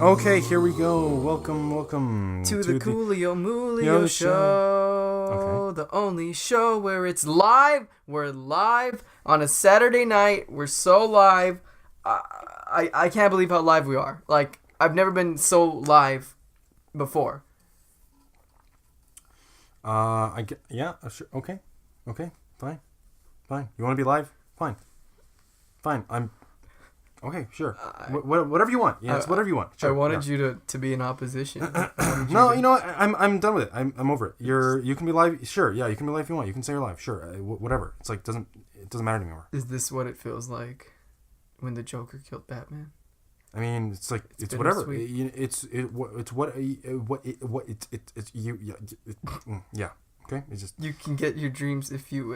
Okay, here we go. Welcome to the Coolio Moolio show. Okay. The only show where it's live. We're live on a Saturday night. We're so live. I can't believe how live we are. Like, I've never been so live before. Yeah, sure. Okay, fine. You want to be live? Fine. Okay, sure. Whatever you want. Yeah, it's whatever you want. Sure, I wanted you to be in opposition. No, you know what? I'm done with it. I'm over it. You can be live. Sure, yeah, you can be live if you want. You can say you're live. Sure, whatever. It's like it doesn't matter anymore. Is this what it feels like when the Joker killed Batman? I mean, it's like it's whatever. Yeah. Okay, it's just you can get your dreams if you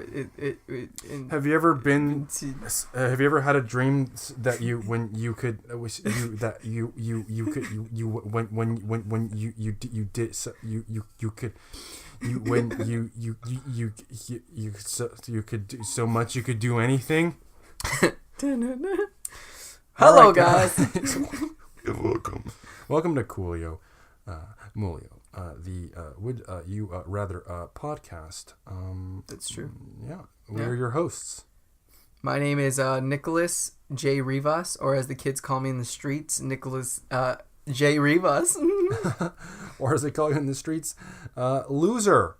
Have you ever have you ever had a dream that you when you could that you could you when you did so you could you when you could do so much you could do anything? Hello, guys. Welcome to Coolio Moolio. The Would You Rather podcast. That's true. Yeah. We're your hosts. My name is Nicholas J. Rivas, or as the kids call me in the streets, Nicholas J. Rivas. Or as they call you in the streets, loser.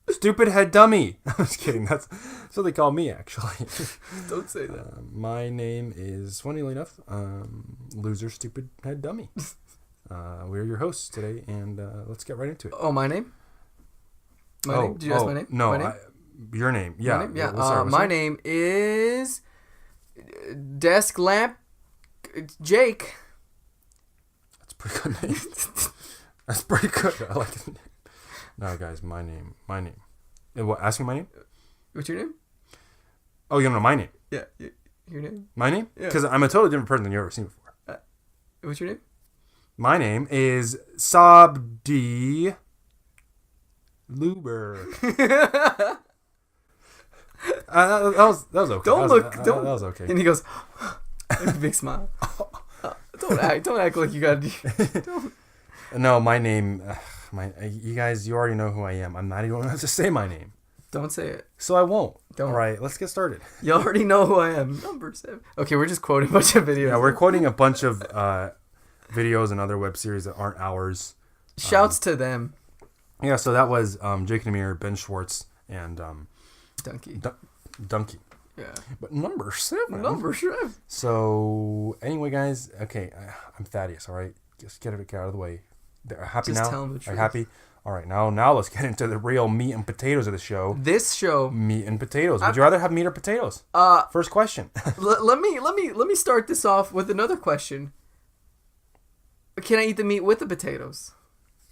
Stupid head dummy. I'm just kidding. That's what they call me, actually. Don't say that. My name is, funnily enough, loser, stupid head dummy. We're your hosts today, and let's get right into it. Oh, my name? My name? Did you ask my name? No, my name? Your name. Yeah. My name? Yeah. My name is Desk Lamp Jake. That's a pretty good name. That's pretty good. I like it. No, guys, my name. What? Asking my name? What's your name? Oh, you don't know my name? Yeah. Your name? My name? Yeah. Because I'm a totally different person than you've ever seen before. What's your name? My name is Sabdi Luber. That was okay. That was okay. And he goes, with a big smile. Don't act like you gotta do. No, my name. You guys, you already know who I am. I'm not even going to have to say my name. Don't say it. So I won't. Don't. All right, let's get started. You already know who I am. Number 7. Okay, we're just quoting a bunch of videos. Yeah, we're quoting a bunch of videos and other web series that aren't ours. Shouts to them. Yeah, so that was Jake Namir, Ben Schwartz, and Donkey. Yeah. But number 7. Number 7. So anyway, guys, okay, I'm Thaddeus. All right, just get it out of the way. They're happy just now. Tell them the truth. Are you happy? All right, now let's get into the real meat and potatoes of the show. This show, meat and potatoes. Would you rather have meat or potatoes? First question. let me start this off with another question. Can I eat the meat with the potatoes,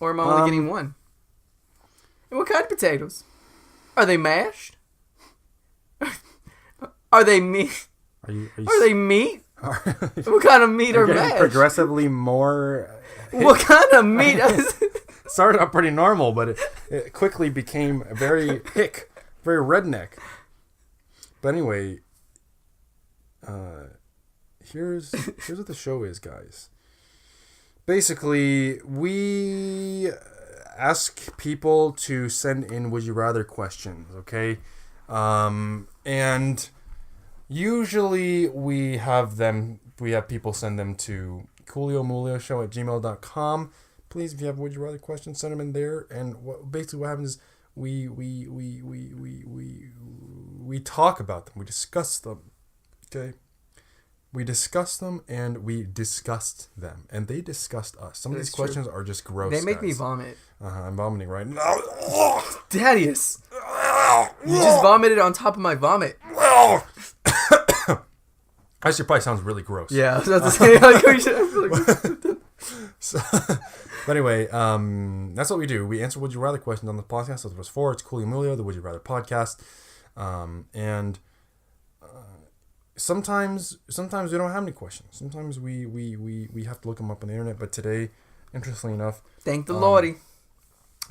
or am I only getting one? And what kind of potatoes? Are they mashed? Are they meat? Are they meat? What kind of meat are mashed? Progressively more. What kind of meat? Started out pretty normal, but it quickly became very hick, very redneck. But anyway, here's what the show is, guys. Basically, we ask people to send in Would You Rather questions, okay? And usually we have people send them to cooliomoolioshow@gmail.com. Please, if you have Would You Rather questions, send them in there. And basically what happens is we talk about them. We discuss them, okay? We discuss them and we discussed them, and they discussed us. Some of these questions are just gross. They make me vomit. I'm vomiting right now. Thaddeus, you just vomited on top of my vomit. Actually, probably sounds really gross. Yeah, I was about to say. But anyway, that's what we do. We answer Would You Rather questions on the podcast. That's what it was for. It's Coolio Moolio, the Would You Rather podcast, and. Sometimes we don't have any questions. Sometimes we have to look them up on the internet. But today, interestingly enough, thank the Lordy,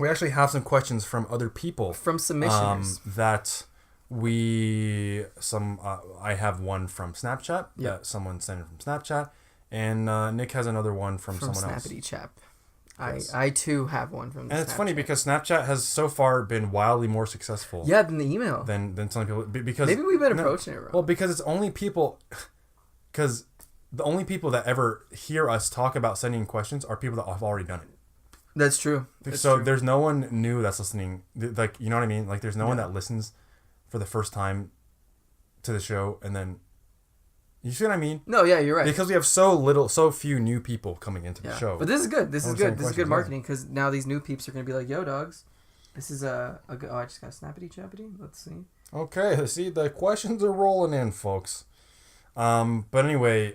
we actually have some questions from other people, from submissions that I have one from Snapchat that someone sent in from Snapchat, And Nick has another one from someone Snappity else. Chap. Yes. I too have one from. And it's funny because Snapchat has so far been wildly more successful. Yeah, than the email. Than some people because maybe we've been approaching it wrong. Well, because it's only people. Because the only people that ever hear us talk about sending questions are people that have already done it. That's true. So there's no one new that's listening. Like, you know what I mean? Like, there's no one that listens for the first time to the show and then. You see what I mean? No, yeah, you're right. Because we have so few new people coming into the show. But this is good. This is good. This is good marketing because now these new peeps are going to be like, yo, dogs, this is a good... Oh, I just got snappity chappity. Let's see. Okay, let's see. The questions are rolling in, folks. But anyway,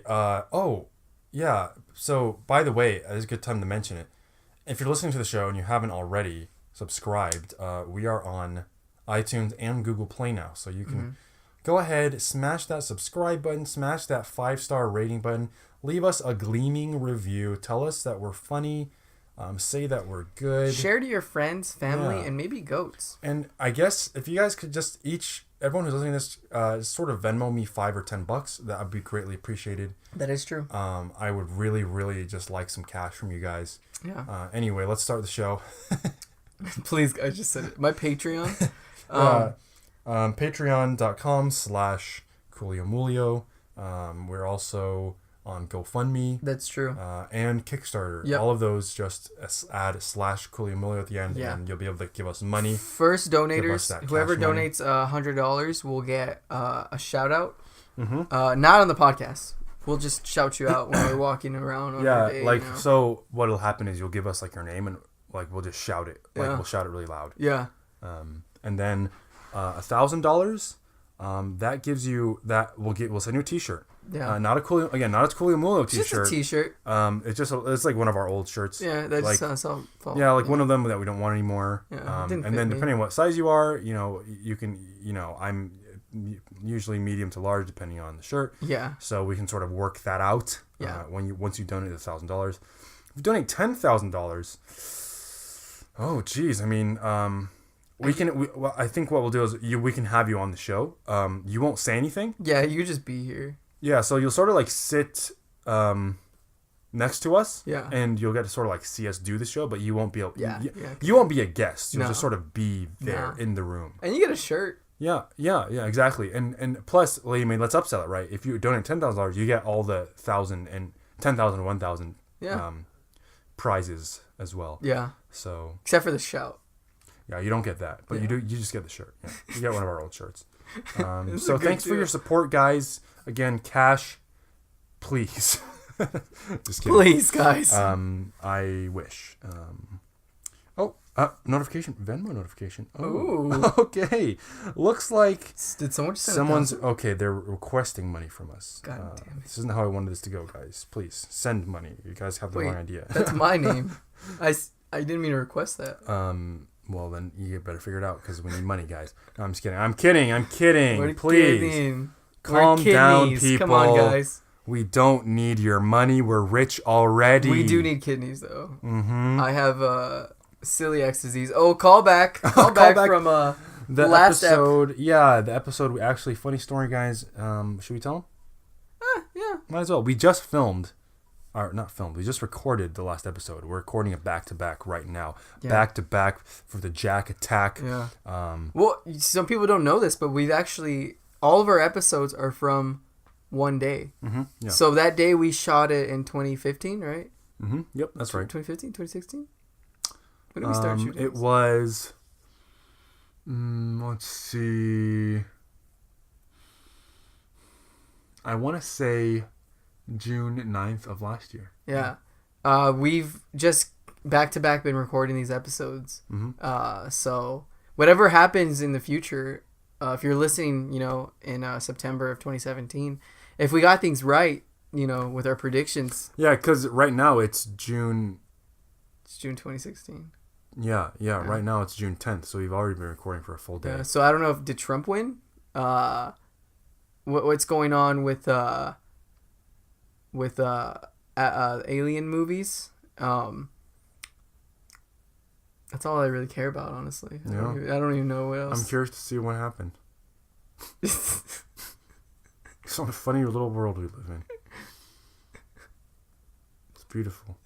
yeah. So, by the way, it's a good time to mention it. If you're listening to the show and you haven't already subscribed, we are on iTunes and Google Play now. So you can... Go ahead, smash that subscribe button, smash that 5-star rating button, leave us a gleaming review, tell us that we're funny, say that we're good. Share to your friends, family, and maybe goats. And I guess if you guys could just everyone who's listening to this, sort of Venmo me $5 or $10, that would be greatly appreciated. That is true. I would really, really just like some cash from you guys. Yeah. Anyway, let's start the show. Please, I just said it. My Patreon. Patreon.com/Coolio Moolio. We're also on GoFundMe. That's true. And Kickstarter. Yep. All of those, just add /Coolio Moolio at the end, and you'll be able to give us money. First donators, whoever donates $100 will get a shout out. Not on the podcast. We'll just shout you out when we're walking around. On our day, so what'll happen is you'll give us like your name and like we'll just shout it. Like we'll shout it really loud. Yeah. And then $1,000. That gives you that we'll send you a T-shirt. Yeah. Not a Coolio Moolio T-shirt. Just a T-shirt. It's like one of our old shirts. Yeah, that's like, one of them that we don't want anymore. Yeah, and then depending on what size you are, you can I'm usually medium to large depending on the shirt. Yeah. So we can sort of work that out. Yeah. Once you donate $1,000, if you donate $10,000. Oh, geez. I mean, I think what we'll do is we can have you on the show. You won't say anything. Yeah, you just be here. Yeah, so you'll sort of like sit next to us. Yeah. And you'll get to sort of like see us do the show, but you won't be able. You won't be a guest. You'll just sort of be there in the room. And you get a shirt. Yeah, exactly. And plus, I mean, let's upsell it, right? If you donate $10,000, you get all the 1,000 and 10,000 and 1,000 prizes as well. Yeah. So except for the shout. Yeah, you don't get that, but you do. You just get the shirt. Yeah. You get one of our old shirts. So thanks for your support, guys. Again, cash, please. Just kidding. Please, guys. I wish. Notification, Venmo notification. Oh, okay. Looks like did someone just someone's okay. They're requesting money from us. God damn it! This isn't how I wanted this to go, guys. Please send money. You guys have the wrong idea. That's my name. I didn't mean to request that. Well, then you better figure it out because we need money, guys. No, I'm just kidding. I'm kidding. We're Please. Kidding. Calm down, people. Come on, guys. We don't need your money. We're rich already. We do need kidneys, though. Mm-hmm. I have celiac disease. Oh, call back from the last episode. Yeah, the episode. Actually, funny story, guys. Should we tell them? Yeah. Might as well. We just filmed. Or not filmed. We just recorded the last episode. We're recording it back to back right now. Yeah. Back to back for the Jack attack. Yeah. Well, some people don't know this, but we've actually all of our episodes are from one day. Mm-hmm. Yeah. So that day we shot it in 2015, right? Mm-hmm. Yep, that's right. 2015, 2016. When did we start shooting? It was. Let's see. I want to say June 9th of last year. Yeah. We've just back to back been recording these episodes. Mm-hmm. So whatever happens in the future, if you're listening, in September of 2017, if we got things right, with our predictions. Yeah, because right now it's June. It's June 2016. Yeah. Right now it's June 10th, so we've already been recording for a full day. Yeah, so I don't know did Trump win? What's going on with alien movies? That's all I really care about, honestly. Yeah. I don't even know what else. I'm curious to see what happened. It's what a funny little world we live in. beautiful.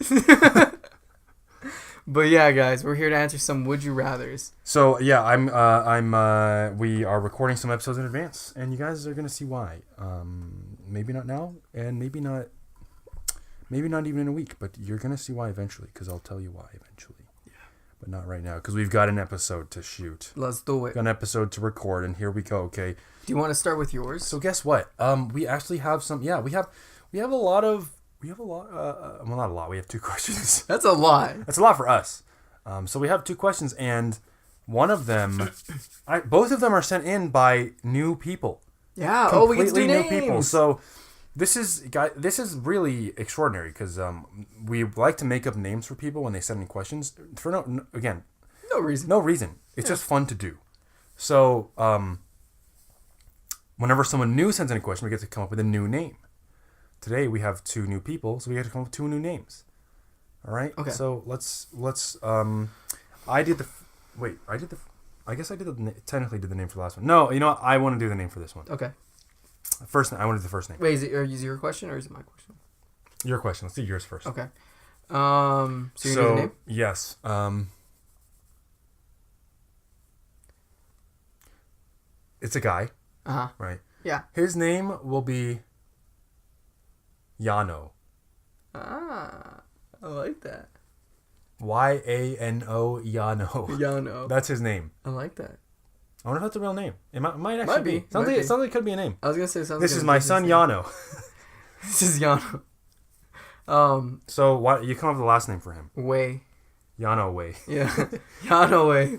But yeah, guys, we're here to answer some would you rather's. So yeah, we are recording some episodes in advance, and you guys are gonna see why. Maybe not now, and maybe not even in a week, but you're gonna see why eventually, because I'll tell you why eventually. Yeah. But not right now, because we've got an episode to shoot. Let's do it. Got an episode to record, and here we go. Okay. Do you want to start with yours? So guess what? We actually have some. Yeah, we have a lot of. We have a lot. Well, not a lot. We have 2 questions. That's a lot. That's a lot for us. So we have 2 questions, and one of them, both of them are sent in by new people. Yeah. Completely we get to do new names. people. So this is really extraordinary because we like to make up names for people when they send in questions for no reason. It's just fun to do. So whenever someone new sends in a question, we get to come up with a new name. Today we have 2 new people, so we have to come up with 2 new names. All right. Okay. So let's. I technically did the name for the last one. No, you know what? I want to do the name for this one. Okay. I want to do the first name. Wait, is it your question or is it my question? Your question. Let's do yours first. Okay. So you know the name? Yes. It's a guy. Uh-huh. Right. Yeah. His name will be Yano. Ah, I like that. Yano. Yano. Yano. That's his name. I like that. I wonder if that's a real name. It might actually be. Sounds like it could be a name. I was gonna say something. This is my son Yano. This is Yano. So why you come up with the last name for him? Way. Yano Way. Yeah. Yano Way.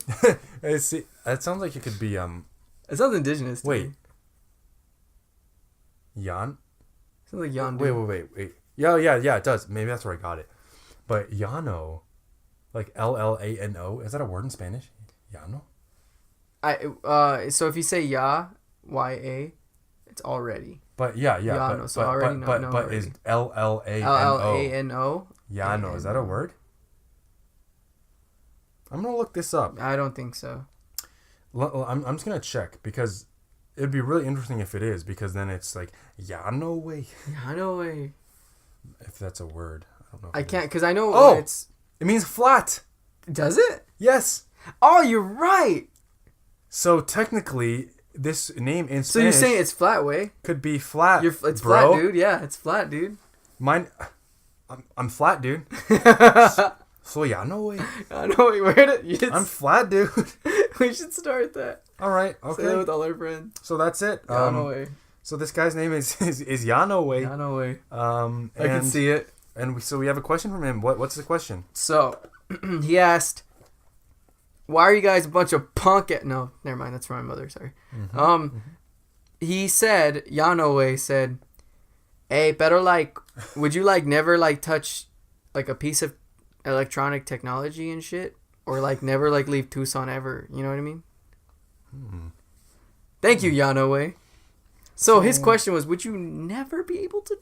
See, that sounds like it could be It sounds indigenous. Wait. Me. Yan. Sounds like Yan. Wait. Yeah. It does. Maybe that's where I got it. But Yano, like Llano, is that a word in Spanish? Yano. So if you say ya, Y-A, it's already. But yeah. Yano, But, so but, already but, not but already. is Llano? Llano. Yano, is that a word? I'm gonna look this up. I don't think so. I'm just gonna check because it'd be really interesting if it is, because then it's like Yano Way. Yano Way. If that's a word, I don't know. I can't because I know it's. It means flat. Does it? Yes. Oh, you're right. So technically, this name in Spanish. So you're saying it's flat way? Could be flat. It's bro. flat, dude. Yeah, it's flat, dude. Mine. I'm flat, dude. So Yano Way. I know. I'm flat, dude. We should start that. All right. Okay. Say that with all our friends. So that's it. Yano Way. So this guy's name is Yano Way. Yano Way. I can see it. And we have a question from him. What's the question? So he asked, "Why are you guys a bunch of punk?" No, never mind. That's from my mother. Sorry. Mm-hmm. He said, Yano Way said, "Hey, better would you never touch a piece of electronic technology and shit, or never leave Tucson ever? You know what I mean?" Thank you, Yano Way. So his question was, would you never be able to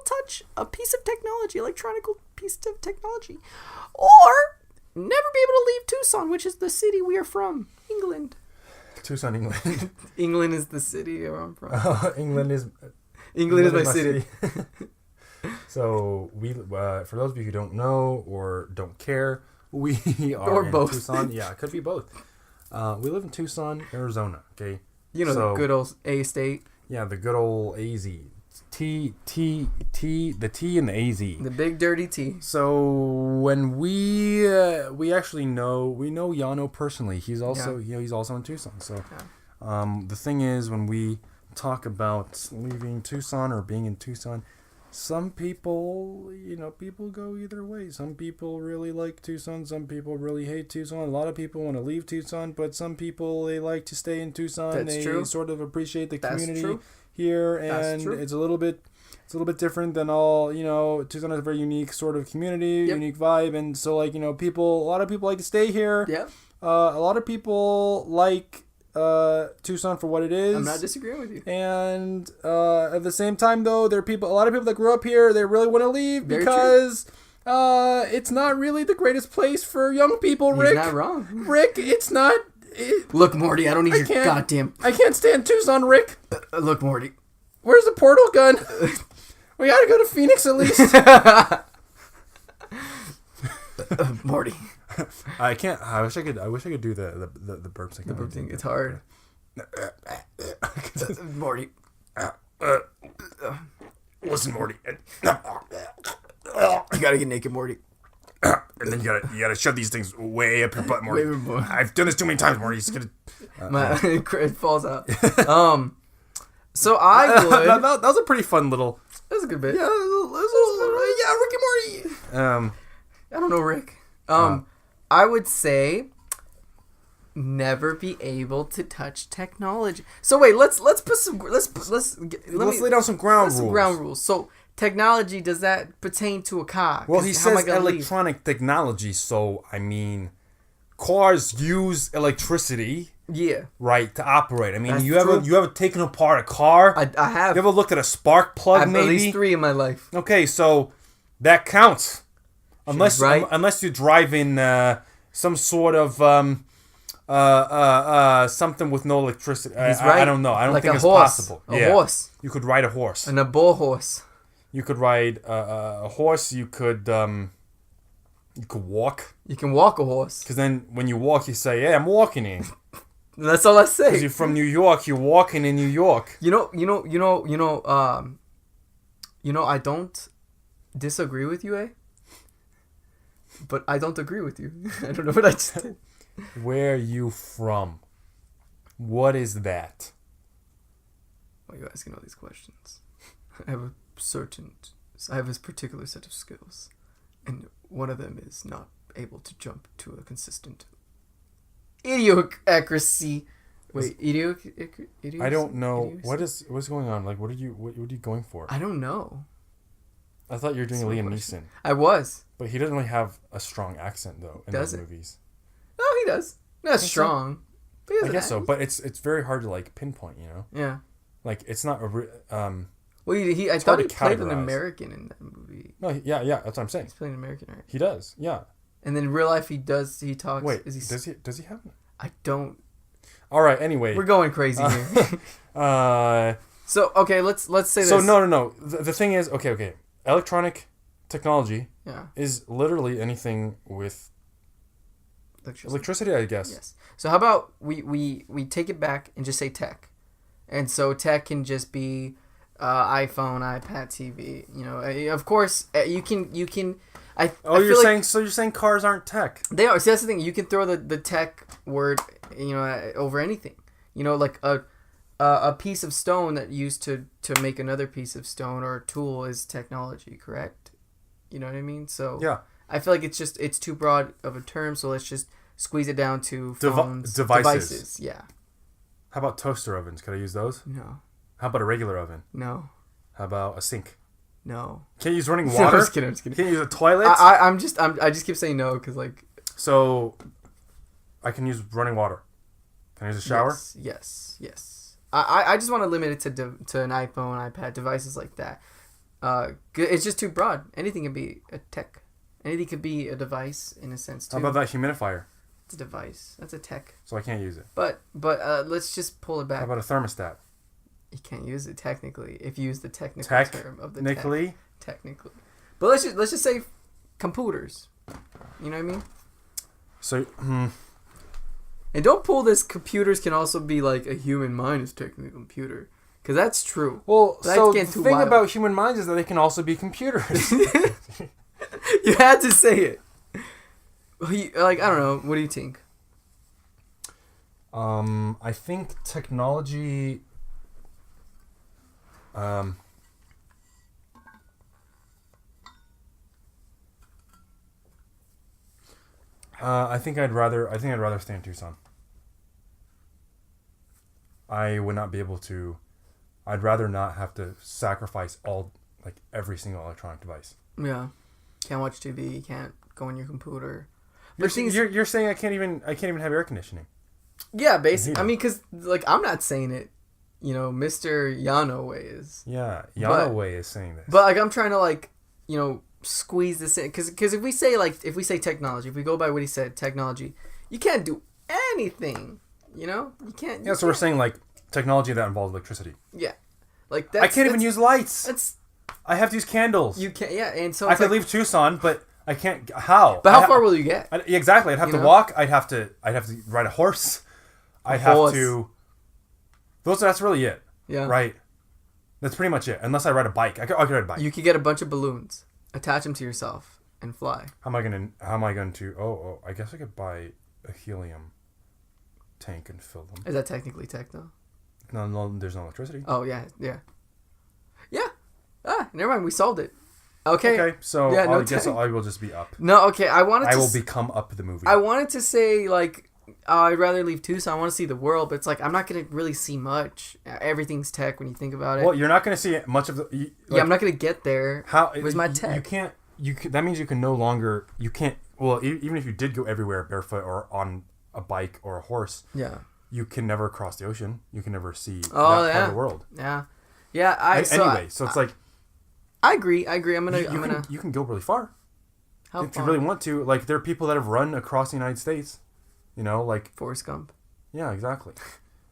touch a piece of technology, electronic piece of technology, or never be able to leave Tucson, which is the city we are from, England. Tucson, England. England is the city where I'm from. England is my city. So we, for those of you who don't know or don't care, we are or in both. Tucson. Yeah, it could be both. We live in Tucson, Arizona. Okay. You know, the good old A state. Yeah, the good old AZ. The T and the AZ. The big dirty T. So when we actually know Yano personally. He's also he's also in Tucson. So the thing is, when we talk about leaving Tucson or being in Tucson, some people, people go either way. Some people really like Tucson. Some people really hate Tucson. A lot of people want to leave Tucson, but some people, they like to stay in Tucson. That's true. They sort of appreciate the community true. here, and it's a little bit different than all. Tucson has a very unique sort of community, unique vibe, and so a lot of people like to stay here. Yeah. A lot of people like Tucson for what it is. I'm not disagreeing with you. And at the same time, though, there are a lot of people that grew up here. They really want to leave because it's not really the greatest place for young people. Rick, he's not wrong. Rick, it's not. Look, Morty, I don't need your goddamn. I can't stand Tucson, Rick. Look, Morty, where's the portal gun? We gotta go to Phoenix at least. Morty. I can't. I wish I could do the burp thing. The burp thing. It's hard. Morty. Listen, Morty. You gotta get naked, Morty. And then you gotta shove these things way up your butt, Morty. I've done this too many times, Morty. It's gonna. It falls out. So I would. that was a pretty fun little. That was a good bit. Yeah, Rick and Morty. I don't know Rick. I would say never be able to touch technology. So wait, let's put some let's lay down some ground rules. So technology, does that pertain to a car? Well, he says electronic technology, so I mean cars use electricity. Yeah. Right, to operate. I mean, That's you ever taken apart a car? I have. You ever looked at a spark plug? I have maybe at least 3 in my life. Okay, so that counts. Unless you're driving some sort of something with no electricity. I don't know. I don't think it's possible. A horse. You could ride a horse. And a bull horse. You could ride a horse. You could walk. You can walk a horse. Because then when you walk, you say, "Yeah, I'm walking in." That's all I say. Because you're from New York, you're walking in New York. I don't disagree with you, but I don't agree with you. I don't know what I just did. Where are you from? What is that? Why are you asking all these questions? I have a particular set of skills, and one of them is not able to jump to a consistent idiocracy. Wait, idiocracy? I don't know. What's going on? Like, what are you going for? I don't know. I thought you were doing Liam Neeson. I was. But he doesn't really have a strong accent, though, in those movies. No, he does. Not strong. I guess so, but it's very hard to, like, pinpoint, you know? Yeah. Like, it's not a... well, I thought he played an American in that movie. No, yeah, that's what I'm saying. He's playing an American, right? He does, yeah. And then in real life, he talks... Wait, does he have... I don't... All right, anyway. We're going crazy here. So, okay, let's say this. So, no. The thing is, okay. Electronic technology is literally anything with electricity, I guess. Yes. So how about we take it back and just say tech. And so tech can just be iPhone, iPad, TV. You know, of course, you can... you're saying cars aren't tech? They are. See, that's the thing. You can throw the tech word, over anything. You know, like a piece of stone that used to make another piece of stone or a tool is technology, correct? You know what I mean? So yeah, I feel like it's too broad of a term. So let's just squeeze it down to phones, devices. Yeah. How about toaster ovens? Could I use those? No. How about a regular oven? No. How about a sink? No. Can't use running water? No, I'm just kidding. Can't use a toilet? I just keep saying no because like. So, I can use running water. Can I use a shower? Yes. I just want to limit it to an iPhone, iPad, devices like that. It's just too broad. Anything can be a tech. Anything could be a device in a sense too. How about that humidifier? It's a device. That's a tech. So I can't use it. But let's just pull it back. How about a thermostat? You can't use it technically if you use the technical term of the technically. Technically, but let's just say computers. You know what I mean? So. And don't pull this. Computers can also be like a human mind is technically a computer, because that's true. Well, so the thing about human minds is that they can also be computers. You had to say it. Like, I don't know. What do you think? I think technology. I think I'd rather stay in Tucson. I would not be able to. I'd rather not have to sacrifice every single electronic device. Yeah, can't watch TV. You can't go on your computer. You're saying I can't even have air conditioning. Yeah, basically. I mean, because like I'm not saying it. You know, Mr. Yanoway is. Yeah, Yanoway is saying this. But like I'm trying to squeeze this in because if we say technology, if we go by what he said, technology, you can't do anything. You know, you can't. Yeah, so we're saying like technology that involves electricity. Yeah, like I can't even use lights. I have to use candles. You can't. Yeah, and so I could leave Tucson, but I can't. How? But how far will you get? Exactly. I'd have to walk. I'd have to ride a horse. I'd have to. That's really it. Yeah. Right. That's pretty much it. Unless I ride a bike. I could ride a bike. You could get a bunch of balloons, attach them to yourself, and fly. How am I going to? Oh, I guess I could buy a helium tank and fill them. Is that technically tech though? No, there's no electricity. Oh yeah. Never mind. We solved it. Okay. So yeah, I guess I will just be up. No. Okay. I will become up the movie. I wanted to say like I'd rather leave Tucson. I want to see the world, but it's like I'm not gonna really see much. Everything's tech when you think about it. Well, you're not gonna see much of the. I'm not gonna get there. Where's my tech? You can't. That means you can no longer. You can't. Well, even if you did go everywhere barefoot or on a bike or a horse. Yeah. You can never cross the ocean. You can never see that part of the world. Yeah. Yeah. So it's like. I agree. I'm gonna. You can go really far. How if far? you really want to. Like there are people that have run across the United States. You know, like Forrest Gump. Yeah, exactly.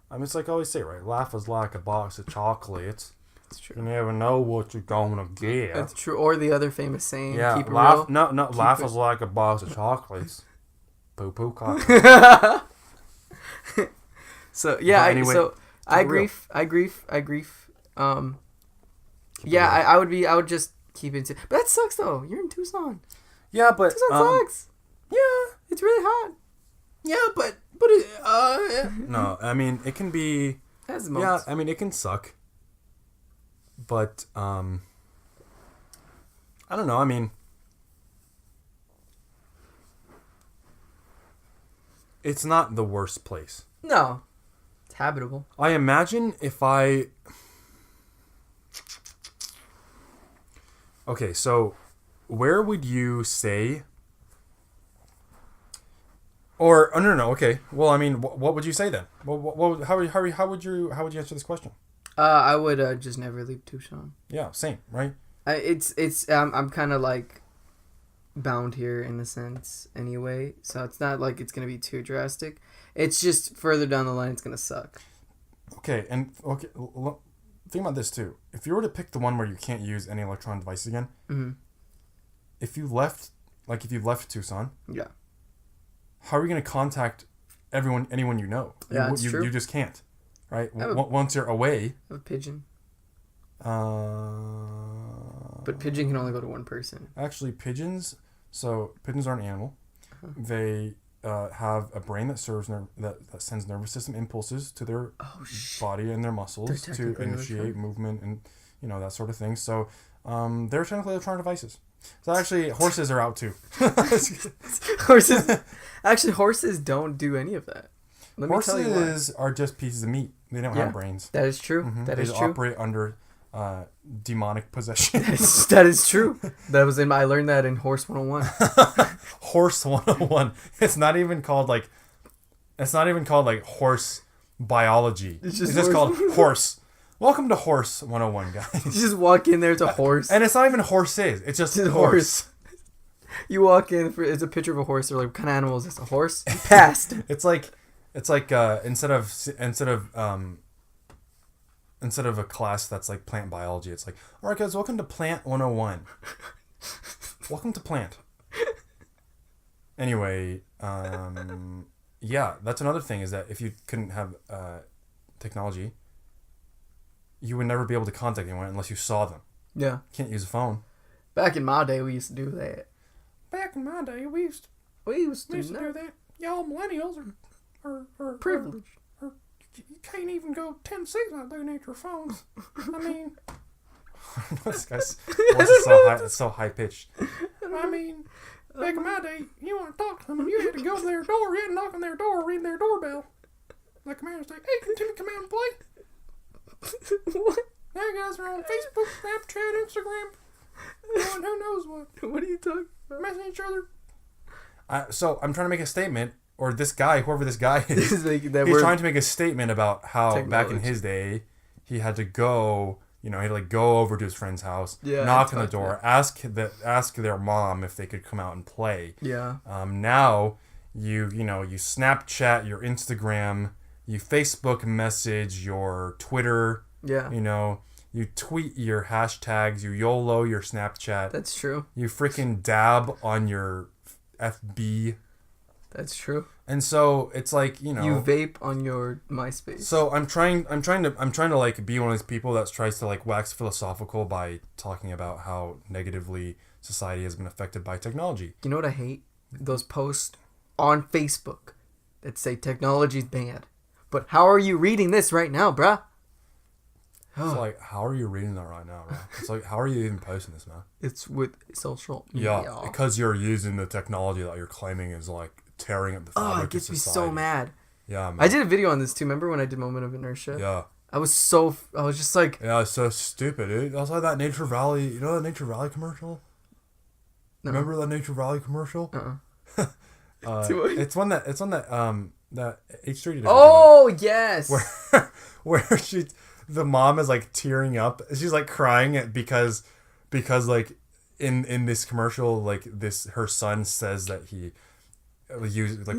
I mean, it's like I always say, right? Life is like a box of chocolates. That's true. You never know what you're gonna get. That's true. Or the other famous saying, yeah, keep it real. Life is like a box of chocolates. Poo poo coffee. So yeah, anyway, I agree. I would just keep it. But that sucks though. You're in Tucson. Yeah, but Tucson sucks. Yeah, it's really hot. Yeah, but no, I mean it can be. Yeah, I mean it can suck. But I don't know. I mean, it's not the worst place. No, it's habitable. I imagine if I. Okay, so where would you say? Or no. Okay. Well, I mean, what would you say then? How would you answer this question? I would just never leave Tucson. Yeah, same, right? I'm kind of like bound here in a sense anyway, so it's not like it's gonna be too drastic. It's just further down the line, it's gonna suck. Okay, think about this too. If you were to pick the one where you can't use any electronic devices again, mm-hmm. if you left Tucson, yeah. How are you going to contact anyone you know? Yeah, that's true. You just can't, right? Once you're away. I have a pigeon. But pigeon can only go to one person. Actually, pigeons are an animal. Uh-huh. They have a brain that that sends nervous system impulses to their body and their muscles to initiate movement and that sort of thing. So they're technically electronic devices. So actually, horses are out too. Horses don't do any of that. Horses are just pieces of meat. They don't have brains. That is true. Mm-hmm. They just operate under demonic possession. That is true. I learned that in Horse 101. Horse 101. It's not even called like horse biology. It's just called horse. Welcome to Horse 101, guys. You just walk in there, it's a horse. And it's not even horses. It's just horse. You walk in, it's a picture of a horse. They're like, what kind of animal is this? A horse? You passed. It's like instead of a class that's like plant biology, it's like, all right, guys, welcome to Plant 101. Welcome to Plant. Anyway, yeah, that's another thing is that if you couldn't have technology, you would never be able to contact anyone unless you saw them. Yeah. You can't use a phone. Back in my day, we used to do that. Back in my day, we used to do that. Y'all millennials are privileged. You can't even go 10 seconds without looking at your phones. I mean, this guy's voice is so high pitched. I mean, back in my day, you want to talk to them, you had to go to their door, you had to knock on their door, ring their doorbell. Like come out and say, hey, can Timmy come out and play? What? Now you guys are on Facebook, Snapchat, Instagram, who knows what. What are you talking about? Messing each other. So I'm trying to make a statement, or this guy, whoever this guy is, he's trying to make a statement about how back in his day, he had to go, he had to like go over to his friend's house, knock on the door, ask their mom if they could come out and play. Yeah. Now you Snapchat, your Instagram, you Facebook message, your Twitter. Yeah. You tweet your hashtags. You YOLO your Snapchat. That's true. You freaking dab on your FB. That's true. And so it's like, you know, you vape on your MySpace. So I'm trying to like be one of these people that tries to like wax philosophical by talking about how negatively society has been affected by technology. You know what I hate? Those posts on Facebook that say technology's bad. But how are you reading this right now, bruh? It's like, how are you reading that right now, bro? It's like, how are you even posting this, man? It's with social media. Yeah, because you're using the technology that you're claiming is like tearing up the fabric of society. It gets me so mad. Yeah, man. I did a video on this too. Remember when I did Moment of Inertia? Yeah. I was just like... Yeah, it's so stupid, dude. Also that Nature Valley, you know that Nature Valley commercial? No. Remember that Nature Valley commercial? It's one that that H3 did. Oh, yes. Where the mom is like tearing up. She's like crying because like in this commercial, like her son says that he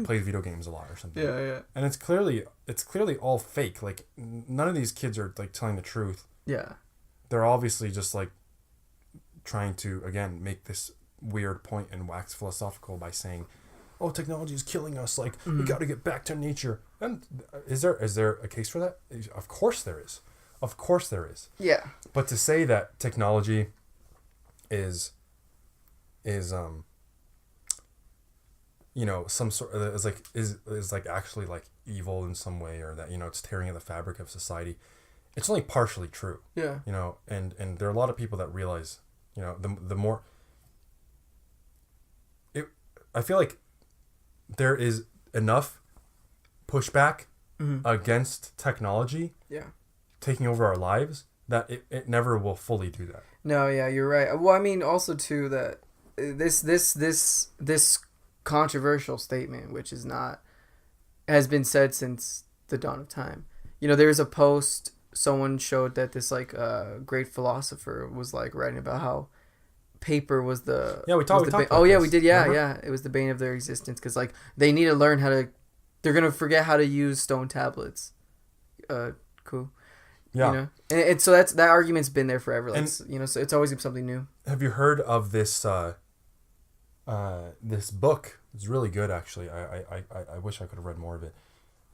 plays video games a lot or something. Yeah. And it's clearly all fake. Like none of these kids are like telling the truth. Yeah. They're obviously just like trying to again make this weird point and wax philosophical by saying, "Oh, technology is killing us. Like we got to get back to nature." And is there a case for that? Of course there is. Of course there is. Yeah. But to say that technology is you know, some sort of is like actually like evil in some way, or that, you know, it's tearing at the fabric of society, it's only partially true. Yeah. You know, and there are a lot of people that realize, you know, the more I feel like there is enough pushback against technology taking over our lives that it never will fully do that. No, yeah, you're right. Well, I mean, also too that this controversial statement, which has been said since the dawn of time. You know, there's a post someone showed that this like great philosopher was like writing about how paper was the we talked about oh yeah this. we did yeah it was the bane of their existence, because like they need to learn how to, they're gonna forget how to use stone tablets. Cool. Yeah. You know? And so that argument's been there forever. Like, you know, so it's always something new. Have you heard of this this book? It's really good, actually. I wish I could have read more of it.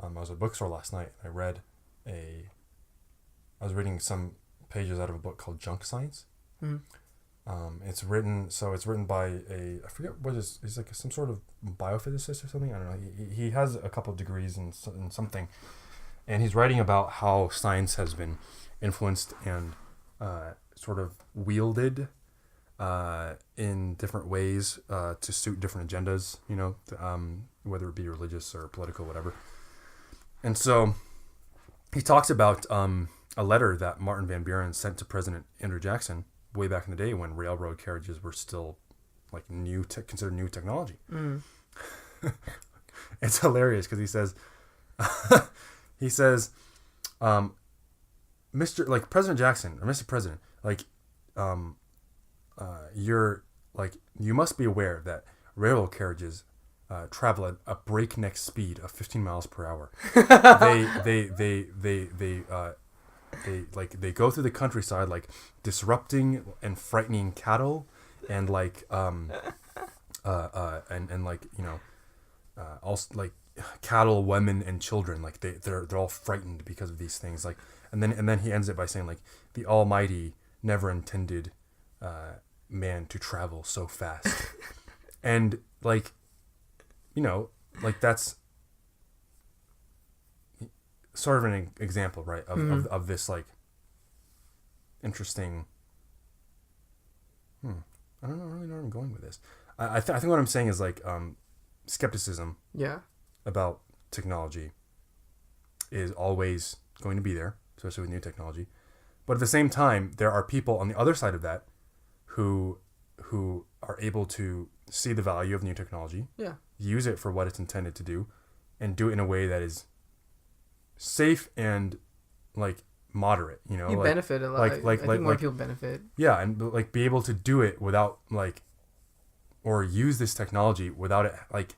I was at a bookstore last night. I was reading some pages out of a book called Junk Science. It's written by I forget what he's like some sort of biophysicist or something. I don't know. He has a couple of degrees in something, and he's writing about how science has been influenced and sort of wielded in different ways to suit different agendas, you know, whether it be religious or political, whatever. And so he talks about a letter that Martin Van Buren sent to President Andrew Jackson way back in the day when railroad carriages were still like considered new technology. It's hilarious because he says Mr. like President Jackson or Mr. President, like you're like, you must be aware that railroad carriages travel at a breakneck speed of 15 miles per hour. They go through the countryside, like disrupting and frightening cattle, and like and like, you know, also like cattle, women, and children, like they're all frightened because of these things. Like, and then he ends it by saying, like, the Almighty never intended man to travel so fast. And like, you know, like that's sort of an example, right, of this like interesting. I don't really know where I'm going with this. I think what I'm saying is like skepticism. Yeah. About technology is always going to be there, especially with new technology. But at the same time, there are people on the other side of that who are able to see the value of new technology, use it for what it's intended to do, and do it in a way that is safe and like moderate. You know, you like, benefit a lot. I think more people benefit. Yeah, and like be able to do it without like, or use this technology without it like.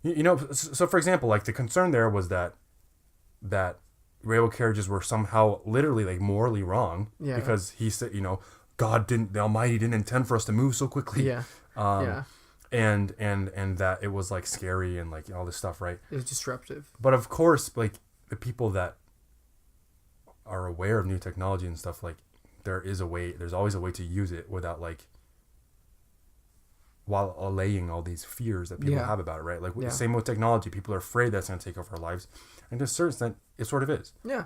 You know, so for example, like the concern there was that railway carriages were somehow literally like morally wrong Yeah. because he said, the Almighty didn't intend for us to move so quickly. Yeah. Yeah. And that it was like scary and like all this stuff, right? It was disruptive. But of course, like the people that are aware of new technology and stuff, like there's always a way to use it without like, while allaying all these fears that people have about it, right? Like same with technology, people are afraid that's going to take over our lives, and to a certain extent, it sort of is. Yeah.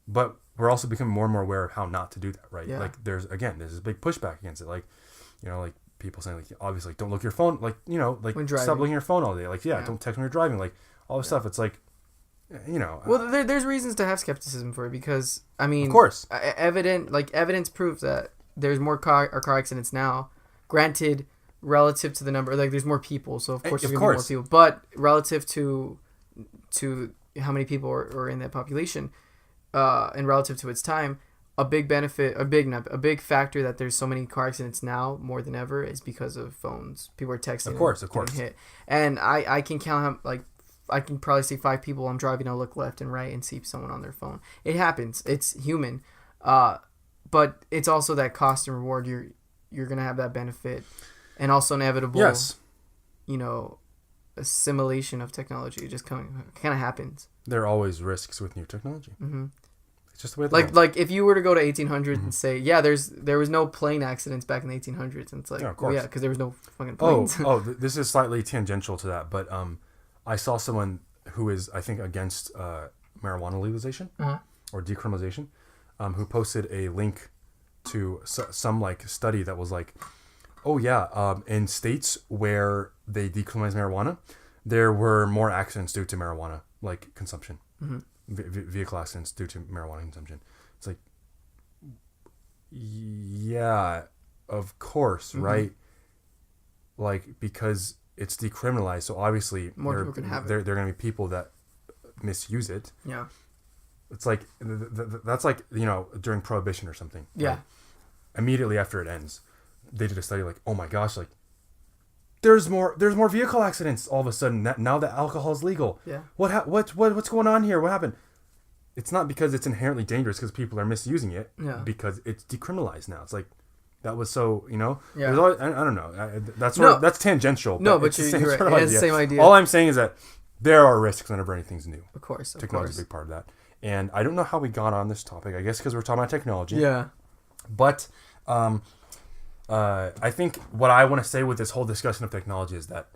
But we're also becoming more and more aware of how not to do that, right? Yeah. Like there's this big pushback against it, like like people saying like obviously don't look at your phone, like like stop looking at your phone all day, like don't text when you're driving, like all this stuff. It's like well, there's reasons to have skepticism for it because I mean, of course, evidence proves that there's more car accidents now. Granted, relative to the number, like there's more people, so of course there's gonna be more people. But relative to how many people are in that population, and relative to its time, a big factor that there's so many car accidents now more than ever is because of phones. People are texting. Of course. Hit. And I can count how I can probably see 5 people. I'm driving. I'll look left and right and see someone on their phone. It happens. It's human. But it's also that cost and reward. You're gonna have that benefit, and also inevitable. Yes. Assimilation of technology. It just kind of happens. There are always risks with new technology. Mm-hmm. It's just the way. Like if you were to go to 1800 and say, there was no plane accidents back in the 1800s, and it's like, of course, because there was no fucking planes. This is slightly tangential to that, but I saw someone who is, I think, against marijuana legalization or decriminalization, who posted a link to some like study that was like, in states where they decriminalized marijuana, there were more accidents due to marijuana like consumption, vehicle accidents due to marijuana consumption. It's like, yeah, of course, right? Like because it's decriminalized, so obviously more people can have it. There are going to be people that misuse it. Yeah. It's like that's like during Prohibition or something. Yeah. Like, immediately after it ends, they did a study like, oh my gosh, like there's more vehicle accidents all of a sudden now that alcohol is legal. Yeah. What's going on here? What happened? It's not because it's inherently dangerous because people are misusing it. Yeah. Because it's decriminalized now. It's like that was so Yeah. There's always, I don't know. That's tangential. No, but it's you're right. It has the same idea. All I'm saying is that there are risks whenever anything's new. Of course. Technology is a big part of that. And I don't know how we got on this topic. I guess because we're talking about technology. Yeah. But I think what I want to say with this whole discussion of technology is that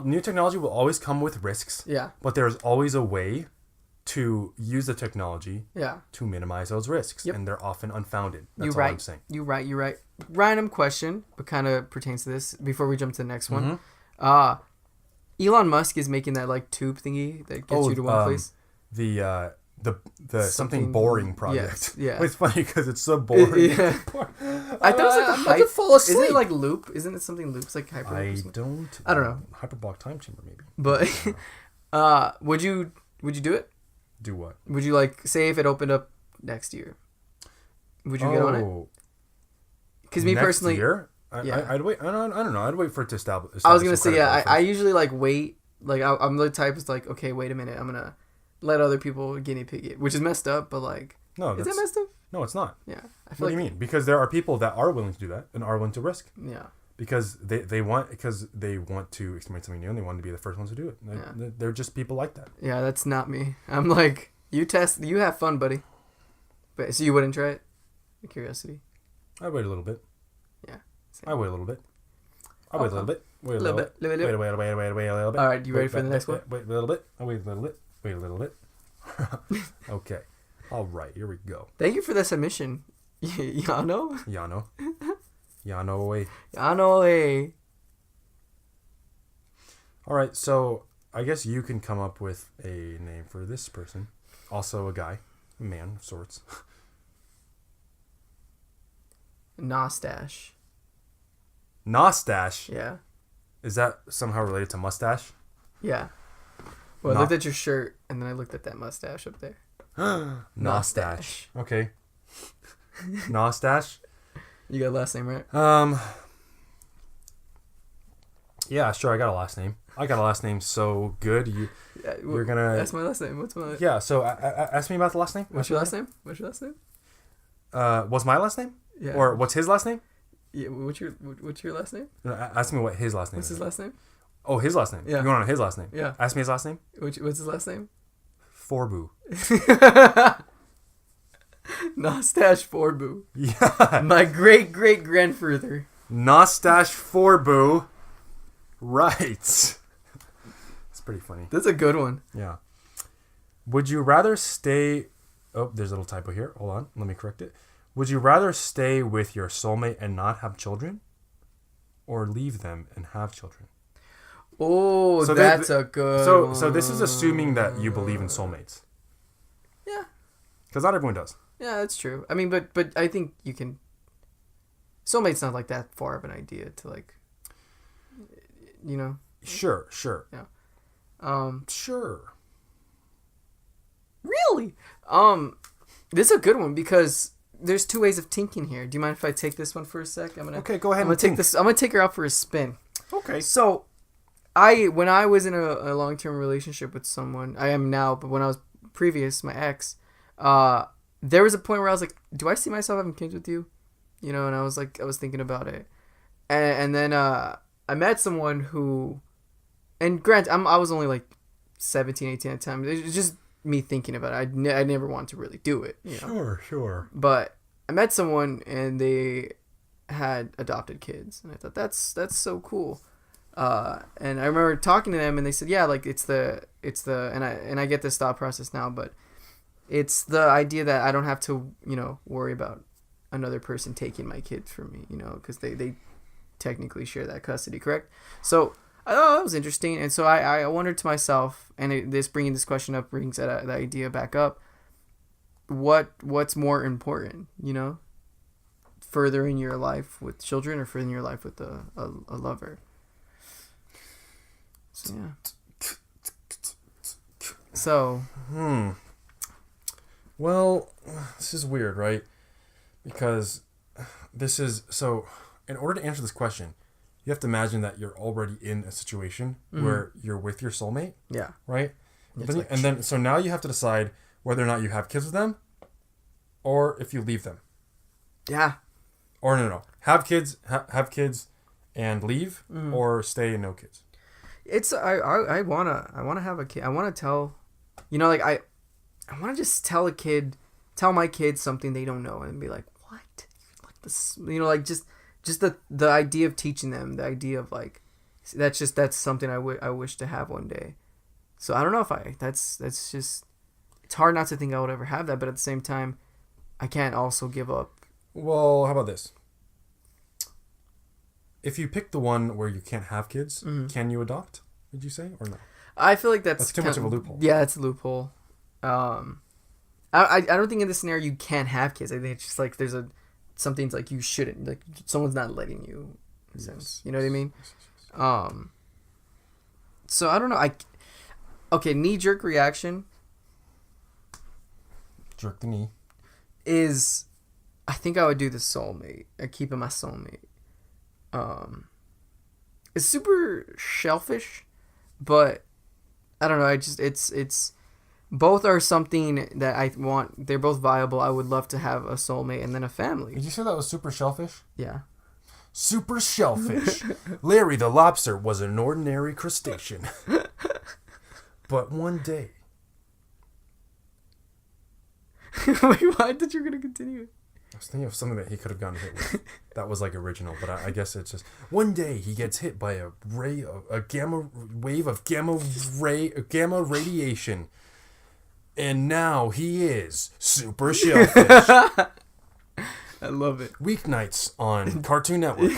new technology will always come with risks. Yeah. But there's always a way to use the technology to minimize those risks. Yep. And they're often unfounded. That's all I'm saying. You're right. Random question, but kind of pertains to this before we jump to the next one. Elon Musk is making that like tube thingy that gets you to one place. The something boring project. Yeah. It's funny because it's so boring. I thought it was like a fall asleep. Isn't it like loop? Isn't it something loops like hyper? I don't know. Hyperbolic time chamber maybe. But would you do it? Do what? Would you like say if it opened up next year? Would you get on it? Because me personally, year? I'd wait. I don't know. I'd wait for it to establish. I was gonna say I usually like wait. Like I'm the type that's like, okay, wait a minute, I'm gonna let other people guinea pig it, which is messed up. But like, is that messed up? No, it's not. Yeah. What do you mean? Because there are people that are willing to do that and are willing to risk. Yeah. Because they want to experience something new and they want to be the first ones to do it. They're just people like that. Yeah, that's not me. I'm like, you have fun, buddy. But so you wouldn't try it? Curiosity. I'd wait a little bit. Yeah. I'd wait a little bit. I'd wait a little bit. Wait a little bit. Wait a little bit. All right, you ready for the next one? Wait a little bit. I'll wait a little bit. Wait a little bit. Okay. All right, here we go. Thank you for the submission. Yano? Yano away. Yano away. All right, so I guess you can come up with a name for this person. Also a guy. A man of sorts. Nustache. Nustache? Yeah. Is that somehow related to mustache? Yeah. Well, I looked at your shirt, and then I looked at that mustache up there. Nustache. Okay. Nustache? You got a last name, right? Yeah, sure, I got a last name. I got a last name so good. You're gonna. That's my last name. What's my? Yeah. So ask me about the last name. What's your last name? What's your last name? What's my last name? Yeah. Or what's his last name? Yeah. What's your last name? No, ask me what his last name What's is. his last name? Oh, his last name. Yeah. You want to know his last name? Yeah. Ask me his last name. What's his last name? Forbu. Nustache Forbu. Yeah. My great grandfather. Nustache Forbu. Right. It's pretty funny. That's a good one. Yeah. Would you rather stay... Oh, there's a little typo here. Hold on. Let me correct it. Would you rather stay with your soulmate and not have children? Or leave them and have children? Oh, so that's a good one. So this is assuming that you believe in soulmates. Yeah. Because not everyone does. Yeah, that's true. I mean, but I think you can... Soulmate's not like that far of an idea to like... You know? Sure. Yeah. Sure. Really? This is a good one because there's two ways of thinking here. Do you mind if I take this one for a sec? Okay, go ahead. I'm gonna take her out for a spin. Okay. So, when I was in a long-term relationship with someone, I am now, but when I was previous, my ex, there was a point where I was like, do I see myself having kids with you? You know, and I was thinking about it. And then I met someone who, and granted, I was only like 17, 18 at the time. It was just me thinking about it. I never wanted to really do it. You know? Sure. But I met someone and they had adopted kids. And I thought, that's so cool. And I remember talking to them and they said, yeah, like it's the, and I get this thought process now, but it's the idea that I don't have to, you know, worry about another person taking my kids from me, you know, because they technically share that custody, correct? So I thought that was interesting. And so I wondered to myself, and bringing this question up brings that idea back up. What's more important, you know, furthering your life with children or furthering your life with a lover? So, yeah. So. Well, this is weird, right? Because this is so. In order to answer this question, you have to imagine that you're already in a situation where you're with your soulmate. Yeah. Right. So now you have to decide whether or not you have kids with them, or if you leave them. Yeah. Or no. Have kids and leave, or stay and no kids. It's I wanna have a kid. I wanna tell, you know, like I wanna just tell my kids something they don't know and be like, what? Like this, you know, like just the idea of teaching them, the idea of like, that's something I wish to have one day. So I don't know if that's just, it's hard not to think I would ever have that, but at the same time, I can't also give up. Well, how about this? If you pick the one where you can't have kids, can you adopt? Did you say or no? I feel like that's too much of a loophole. Yeah, it's a loophole. I don't think in this scenario you can't have kids. I think it's just like something's like you shouldn't, like someone's not letting you. In a sense, you know what I mean? So I don't know. Okay, knee-jerk reaction. Jerk the knee. Is, I think I would do the soulmate. I keep it my soulmate. It's super selfish, but I don't know. It's both are something that I want. They're both viable. I would love to have a soulmate and then a family. Did you say that was super shellfish? Yeah. Super shellfish. Larry the lobster was an ordinary crustacean. But one day. Wait, why did you gonna continue? I was thinking of something that he could have gotten hit with. That was like original, but I guess it's just one day he gets hit by a gamma wave of gamma radiation, and now he is super shellfish. I love it. Weeknights on Cartoon Network.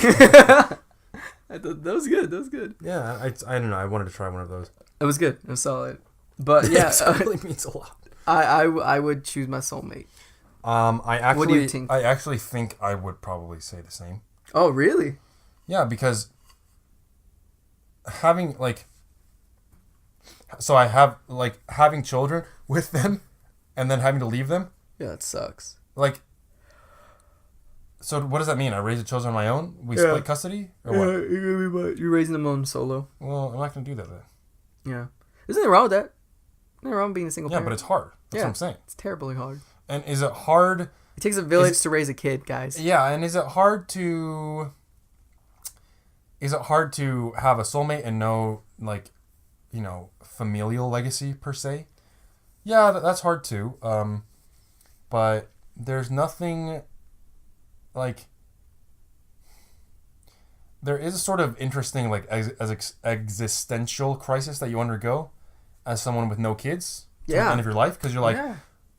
I thought that was good. That was good. Yeah, I don't know. I wanted to try one of those. It was good. It was solid. But yeah, it really means a lot. I would choose my soulmate. What do you think? I actually think I would probably say the same. Oh, really? Yeah, because having having children with them and then having to leave them. Yeah, it sucks. Like, So what does that mean? I raise the children on my own? We split custody? Or what? You're raising them on solo. Well, I'm not going to do that then. Yeah. There's nothing wrong with that. Nothing wrong with being a single parent. Yeah, but it's hard. That's what I'm saying. It's terribly hard. And is it hard? It takes a village to raise a kid, guys. Yeah, and is it hard to have a soulmate and no, like, you know, familial legacy per se? Yeah, that's hard too. But there's nothing, like, there is a sort of interesting, like, existential crisis that you undergo as someone with no kids to the end of your life, because you're like,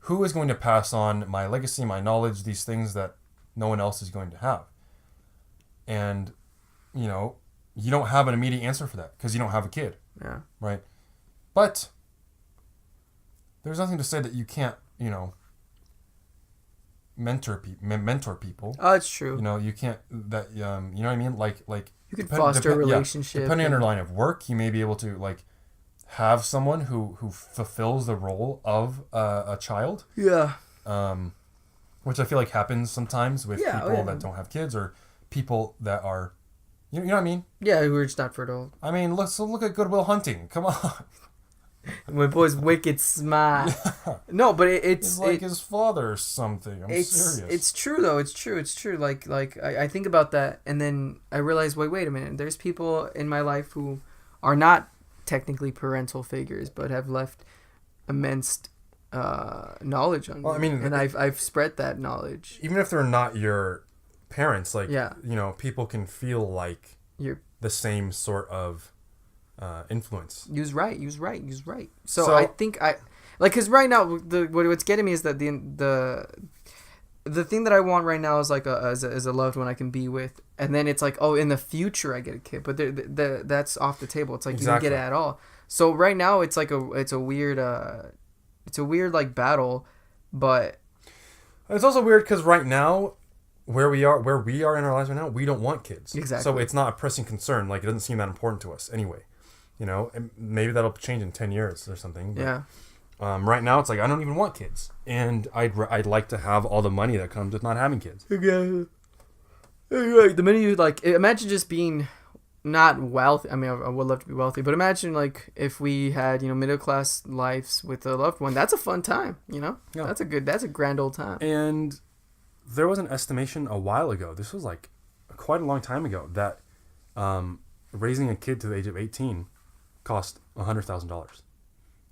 who is going to pass on my legacy, my knowledge, these things that no one else is going to have? And, you know, you don't have an immediate answer for that because you don't have a kid. Yeah. Right? But there's nothing to say that you can't, you know, mentor people. Oh, it's true. You know, you can't, that, you know what I mean? Like you could foster a relationship. Depending on your line of work, you may be able to, like, have someone who fulfills the role of a child. Yeah. Which I feel like happens sometimes with people that don't have kids, or people that are, you know what I mean? Yeah, who are just not fertile. I mean, let's look at Good Will Hunting. Come on. My boy's wicked smart. Yeah. No, but it's like his father or something. I'm serious. It's true though. It's true. Like I think about that, and then I realize, wait a minute. There's people in my life who are not technically parental figures, but have left immense knowledge on me. I mean, and I've spread that knowledge. Even if they're not your parents, like, you know, people can feel like you're the same sort of influence. Use right. So I think because right now what's getting me is that the thing that I want right now is like as a loved one I can be with, and then it's like, oh, in the future I get a kid, but that's off the table. It's like you don't get it at all. So right now it's like a weird like battle, but it's also weird because right now where we are in our lives right now, we don't want kids. Exactly. So it's not a pressing concern. Like, it doesn't seem that important to us anyway. You know, and maybe that'll change in 10 years or something. But, yeah. Right now, it's like, I don't even want kids. And I'd like to have all the money that comes with not having kids. Yeah. Right. The minute you, like, imagine just being not wealthy. I mean, I would love to be wealthy, but imagine, like, if we had, you know, middle-class lives with a loved one. That's a fun time, you know? Yeah. That's a grand old time. And there was an estimation a while ago, this was, like, quite a long time ago, that raising a kid to the age of 18 cost $100,000.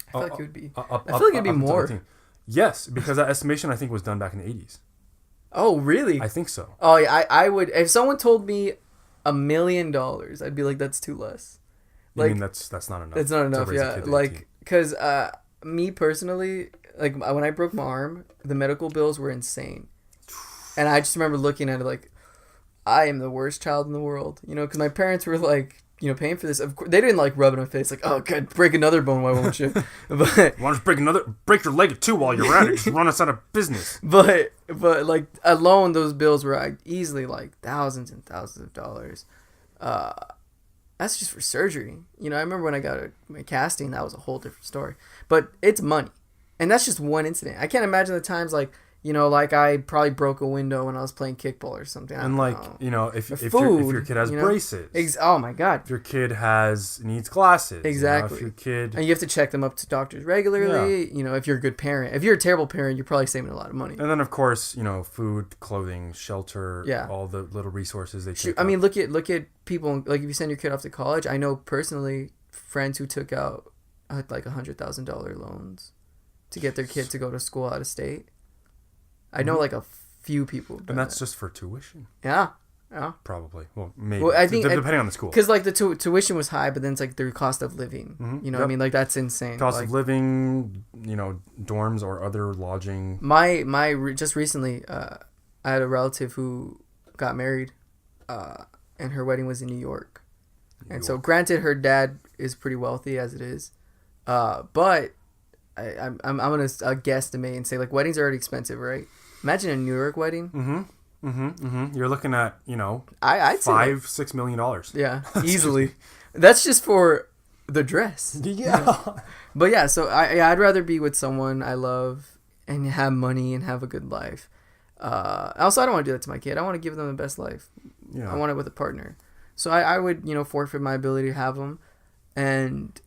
I feel like it would be. I feel like it'd be more. Yes, because that estimation I think was done back in the 80s. Oh, really? I think so. Oh, yeah. I would, if someone told me $1 million, I'd be like, that's too less. Like, I mean, that's not enough. It's not enough. Yeah, like, because me personally, like, when I broke my arm, the medical bills were insane, and I just remember looking at it like, I am the worst child in the world, you know, because my parents were like, you know, paying for this. Of course, they didn't like rub it in my face like, oh, God, break another bone, why won't you? But why don't you break your leg too while you're at it? Just run us out of business. But like, alone, those bills were easily like thousands and thousands of dollars. That's just for surgery. You know, I remember when I got my casting, that was a whole different story. But it's money, and that's just one incident. I can't imagine the times like, you know, like I probably broke a window when I was playing kickball or something. And like, you know, if your kid has braces. Oh my God. If your kid needs glasses. Exactly. You know, if your kid... And you have to check them up to doctors regularly. Yeah. You know, if you're a good parent. If you're a terrible parent, you're probably saving a lot of money. And then, of course, you know, food, clothing, shelter, all the little resources they take. I mean, look at people, like if you send your kid off to college, I know personally friends who took out like $100,000 loans to get their kid to go to school out of state. I know like a few people. And that's just for tuition. Yeah. Probably. Well, maybe. Well, I think depending on the school. Because like the tuition was high, but then it's like the cost of living. Mm-hmm. You know what I mean? Like that's insane. Cost of living, you know, dorms or other lodging. Just recently, I had a relative who got married, and her wedding was in New York. So granted, her dad is pretty wealthy as it is, but I'm gonna guesstimate and say like weddings are already expensive, right? Imagine a New York wedding. You're looking at, you know, I'd say $5-6 million. Yeah, easily. That's just for the dress. Yeah. But yeah, so I'd rather be with someone I love and have money and have a good life. Also, I don't want to do that to my kid. I want to give them the best life. Yeah. I want it with a partner. So I would, forfeit my ability to have them and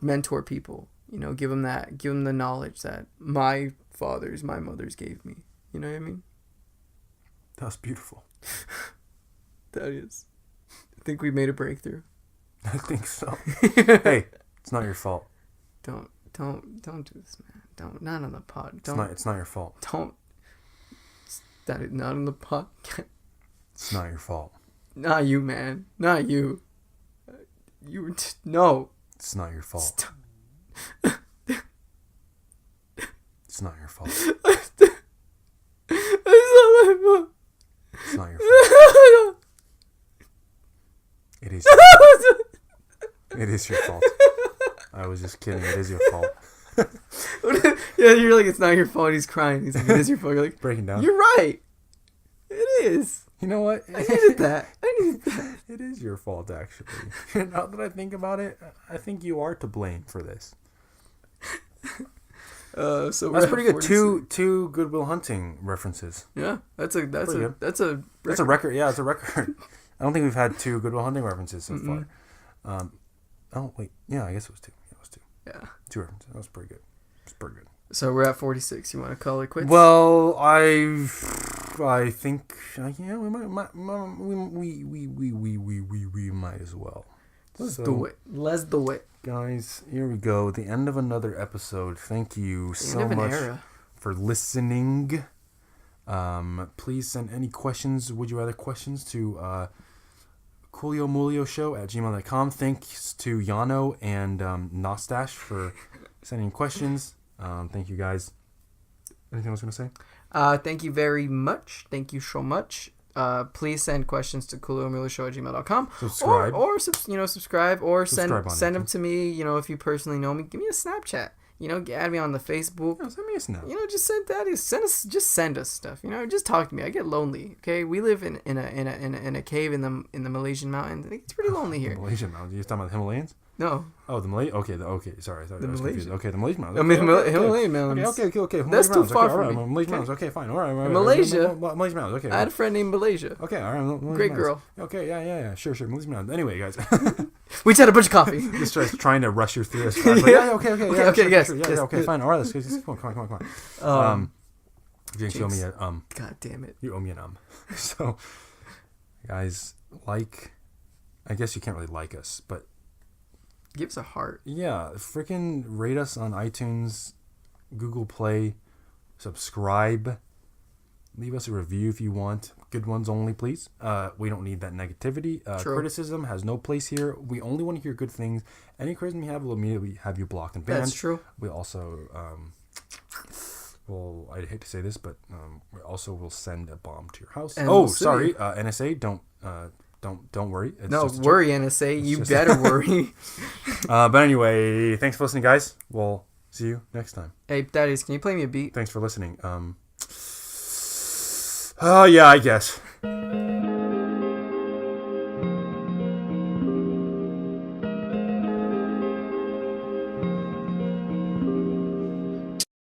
mentor people. Give them the knowledge that my fathers, my mothers gave me. You know what I mean? That's beautiful. Thaddeus. I think we made a breakthrough. I think so. Hey, it's not your fault. Don't do this, man. Don't, not on the pod. It's not your fault. Don't. That is not on the pod. It's not your fault. Not you, man. Not you. No. It's not your fault. It's not your fault. It's not your fault. It is. It is your fault. I was just kidding. It is your fault. Yeah, you're like, it's not your fault. He's crying. He's like, it is your fault. You're like, breaking down. You're right. It is. You know what? I needed that. It is your fault, actually. Now that I think about it, I think you are to blame for this. So that's pretty good. Two Good Will Hunting references. Yeah, that's a record. That's a record. Yeah, it's a record. I don't think we've had two Good Will Hunting references so far. Oh wait, yeah, I guess it was two. Yeah, it was two. Yeah, two references. That was pretty good. It's pretty good. So we're at 46. You want to call it quits? Well, I think yeah, we might as well. Let's do it. Guys, here we go. The end of another episode. Thank you so much for listening. Please send any questions, would you rather questions, to Coolio Moolio Show at gmail.com. Thanks to Yano and Nustache for sending questions. Thank you guys. Anything else you want to say? Thank you very much. Thank you so much. Please send questions to cooliomoolioshow@gmail.com. Subscribe. Or subscribe. Or send them to me, if you personally know me. Give me a Snapchat. Add me on the Facebook. No, send me a snap. Just send Thaddeus. Send us stuff. Just talk to me. I get lonely. Okay, we live in a cave in the Malaysian mountains. I think it's pretty lonely here. The Malaysian mountains? You're talking about the Himalayas? No. Oh, the Malaysian. Okay. Sorry. The Malaysian. Okay, the Malaysian mountains. Himalayan mountains. Okay. That's too far from me. Malaysian mountains. Okay, fine. All right. Malaysia. Malaysian mountains. Okay. I had a friend named Malaysia. Okay, all right. Great girl. Okay, yeah. Sure. Malaysian mountains. Anyway, guys. We just had a bunch of coffee. Just trying to rush you through this. Okay. Yes. Okay, fine. All right, let's come on. You owe me a God damn it. You owe me an So, guys, I guess you can't really like us, but give us a heart. Yeah, freaking rate us on iTunes, Google Play, subscribe, leave us a review if you want. Good ones only, please. We don't need that negativity. Criticism has no place here. We only want to hear good things. Any criticism you have will immediately have you blocked and banned. That's true. We also, I'd hate to say this, but we also will send a bomb to your house. And sorry, NSA, don't worry. Don't worry, NSA. You better worry. But anyway, thanks for listening, guys. We'll see you next time. Hey, Thaddeus, can you play me a beat? Thanks for listening. Oh, yeah, I guess.